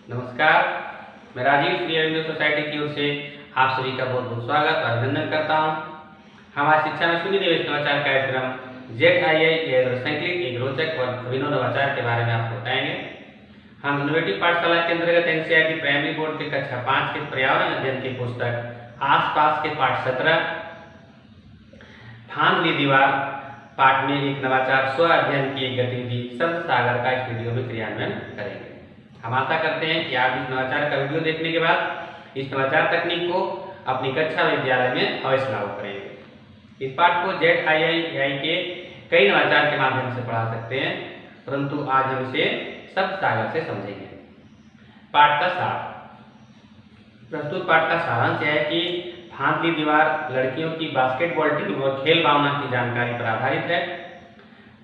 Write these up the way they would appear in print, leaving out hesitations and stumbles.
नमस्कार, मैं राजीव श्री अरविंदो सोसाइटी की ओर से आप सभी का बहुत बहुत स्वागत और अभिनंदन करता हूँ। हमारी शिक्षा में शून्य निवेश नवाचार कार्यक्रम ZII संकलित एक रोचक और अभिनव नवाचार के बारे में आपको बताएंगे। हम इनोवेटिव पाठशाला के अंतर्गत NCERT प्राइमरी बोर्ड के कक्षा 5 के पर्यावरण अध्ययन की पुस्तक आसपास के पाठ 17 फांद ली दीवार पाठ में एक नवाचार स्व अध्ययन की एक गतिविधि शब्द सागर का इस वीडियो में क्रियान्वयन करेंगे। हम आशा करते हैं कि आप इस नवाचार का वीडियो देखने के बाद इस नवाचार तकनीक को अपनी कक्षा विद्यालय में अवश्य लागू करेंगे। इस पाठ को ZII के कई नवाचार के माध्यम से पढ़ा सकते हैं, परंतु आज हम इसे शब्द सागर से समझेंगे। पाठ का सार। प्रस्तुत पाठ का सारांश यह है कि फांद ली दीवार लड़कियों की बास्केटबॉल टीम और खेल भावना की जानकारी पर आधारित है।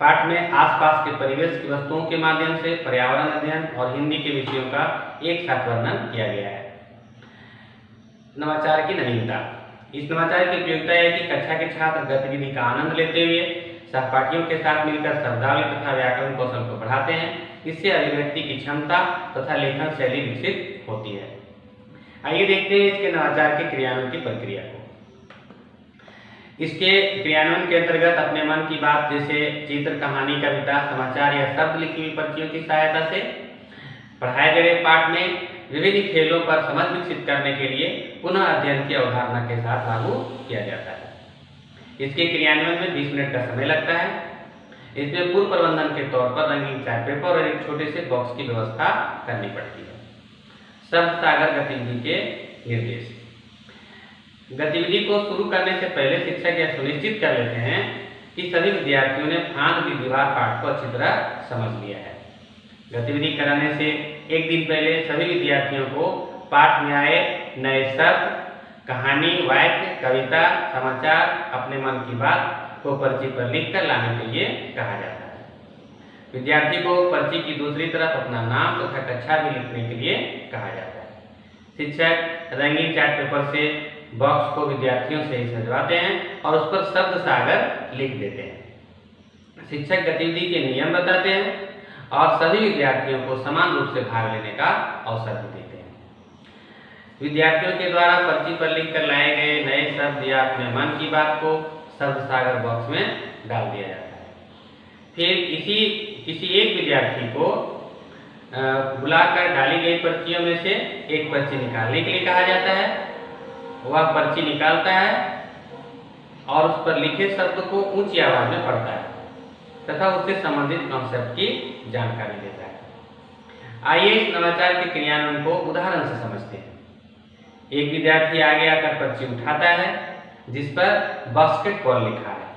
पाठ में आसपास के परिवेश की वस्तुओं के माध्यम से पर्यावरण अध्ययन और हिंदी के विषयों का एक साथ वर्णन किया गया है। नवाचार की नवीनता। इस नवाचार की उपयोगिता है कि कक्षा के छात्र गतिविधि का आनंद लेते हुए सहपाठियों के साथ मिलकर शब्दावली तथा व्याकरण कौशल को बढ़ाते हैं। इससे अभिव्यक्ति की क्षमता तथा लेखन शैली विकसित होती है। आइए देखते हैं इसके नवाचार के क्रियान्वयन की प्रक्रिया को। इसके क्रियान्वयन के अंतर्गत अपने मन की बात जैसे चित्र, कहानी, कविता, समाचार या शब्द लिखी हुई पर्चियों की सहायता से पढ़ाए गए पाठ में विभिन्न खेलों पर समझ विकसित करने के लिए पुनः अध्ययन की अवधारणा के साथ लागू किया जाता है। इसके क्रियान्वयन में 20 मिनट का समय लगता है। इसमें पूर्व प्रबंधन के तौर पर रंगीन चार्ट पेपर और एक छोटे से बॉक्स की व्यवस्था करनी पड़ती है। शब्द सागर गतिविधि के निर्देश। गतिविधि को शुरू करने से पहले शिक्षक यह सुनिश्चित कर लेते हैं कि सभी विद्यार्थियों ने फांद ली दीवार पाठ को अच्छी तरह समझ लिया है। गतिविधि कराने से एक दिन पहले सभी विद्यार्थियों को पाठ में आए नए शब्द, कहानी, वाक्य, कविता, समाचार, अपने मन की बात को पर्ची पर लिखकर लाने के लिए कहा जाता है। विद्यार्थी को पर्ची की दूसरी तरफ अपना नाम तथा कक्षा भी लिखने के लिए कहा जाता है। शिक्षक रंगीन चार्ट पेपर से बॉक्स को विद्यार्थियों से ही सजवाते हैं और उस पर शब्द सागर लिख देते हैं। शिक्षक गतिविधि के नियम बताते हैं और सभी विद्यार्थियों को समान रूप से भाग लेने का अवसर भी देते हैं। विद्यार्थियों के द्वारा पर्ची पर लिखकर लाए गए नए शब्द या अपने मन की बात को शब्द सागर बॉक्स में डाल दिया जाता है। फिर किसी एक विद्यार्थी को बुलाकर डाली गई पर्चियों में से एक पर्ची निकालने के लिए कहा जाता है। वह पर्ची निकालता है और उस पर लिखे शब्द को ऊंची आवाज में पढ़ता है तथा उससे संबंधित कॉन्सेप्ट की जानकारी देता है। आइए इस नवाचार के क्रियान्वयन को उदाहरण से समझते हैं। एक विद्यार्थी आगे आकर पर्ची उठाता है जिस पर बास्केटबॉल लिखा है।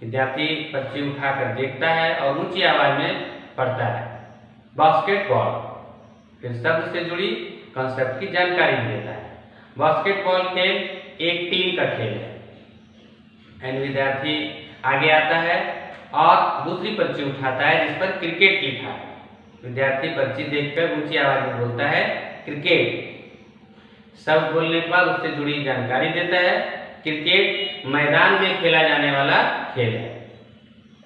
विद्यार्थी पर्ची उठाकर देखता है और ऊंची आवाज में पढ़ता है बास्केटबॉल, फिर शब्द से जुड़ी कॉन्सेप्ट की जानकारी देता है। बास्केटबॉल खेल एक टीम का खेल है। विद्यार्थी आगे आता है और दूसरी पर्ची उठाता है जिस पर क्रिकेट लिखा है। विद्यार्थी पर्ची देखकर ऊंची आवाज में बोलता है क्रिकेट। शब्द बोलने के बाद उससे जुड़ी जानकारी देता है। क्रिकेट मैदान में खेला जाने वाला खेल है।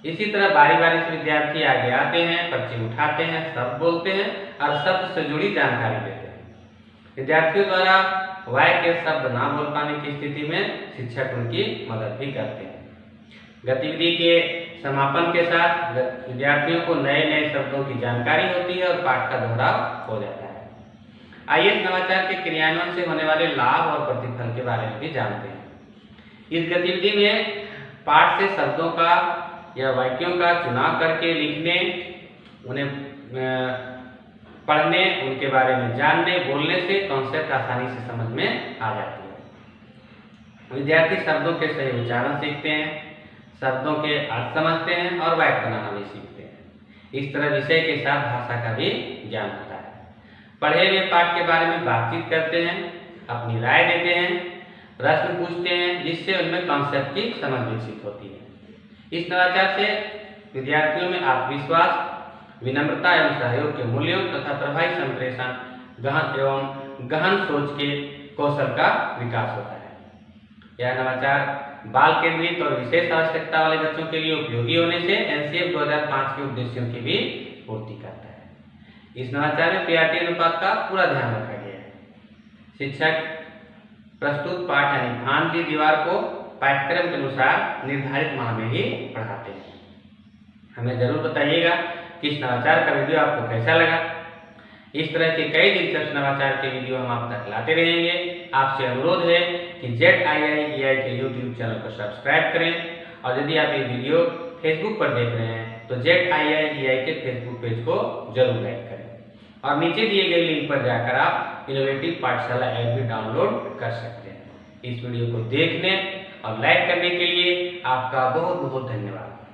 इसी तरह बारी बारी से विद्यार्थी आगे आते हैं, पर्ची उठाते हैं, शब्द बोलते हैं और शब्द से जुड़ी जानकारी देते हैं। विद्यार्थियों द्वारा वाक्य शब्द ना बोल पाने की स्थिति में शिक्षक उनकी मदद भी करते हैं। गतिविधि के समापन के साथ विद्यार्थियों को नए नए शब्दों की जानकारी होती है और पाठ का दोहराव हो जाता है। आइए इस नवाचार के क्रियान्वयन से होने वाले लाभ और प्रतिफल के बारे में भी जानते हैं। इस गतिविधि में पाठ से शब्दों का या वाक्यों का चुनाव करके लिखने, उन्हें पढ़ने, उनके बारे में जानने, बोलने से कॉन्सेप्ट आसानी से समझ में आ जाती है। विद्यार्थी शब्दों के सही उच्चारण सीखते हैं, शब्दों के अर्थ समझते हैं और वाक्य बनाना भी सीखते हैं। इस तरह विषय के साथ भाषा का भी ज्ञान होता है। पढ़े हुए पाठ के बारे में बातचीत करते हैं, अपनी राय देते हैं, प्रश्न पूछते हैं, जिससे उनमें कॉन्सेप्ट की समझ विकसित होती है। इस नवाचार से विद्यार्थियों में आत्मविश्वास, विनम्रता एवं सहयोग के मूल्यों तथा प्रभावी संप्रेषण, गहन सोच के कौशल का विकास होता है। यह नवाचार बाल केंद्रित और विशेष आवश्यकता वाले बच्चों के लिए उपयोगी होने से NCERT 2005 के उद्देश्यों की भी पूर्ति करता है। इस नवाचार में पीआरटी अनुपात का पूरा ध्यान रखा गया है। शिक्षक प्रस्तुत पाठ यानी भांति दीवार को पाठ्यक्रम के अनुसार निर्धारित माह में ही पढ़ाते हैं। हमें जरूर बताइएगा कि इस नवाचार का वीडियो आपको कैसा लगा। इस तरह के कई दिलचस्प नवाचार के वीडियो हम आप तक लाते रहेंगे। आपसे अनुरोध है कि ZIIEI के YouTube चैनल को सब्सक्राइब करें, और यदि आप ये वीडियो फेसबुक पर देख रहे हैं तो ZIIEI के फेसबुक पेज को जरूर लाइक करें, और नीचे दिए गए लिंक पर जाकर आप इनोवेटिव पाठशाला ऐप भी डाउनलोड कर सकते हैं। इस वीडियो को देखने और लाइक करने के लिए आपका बहुत बहुत धन्यवाद।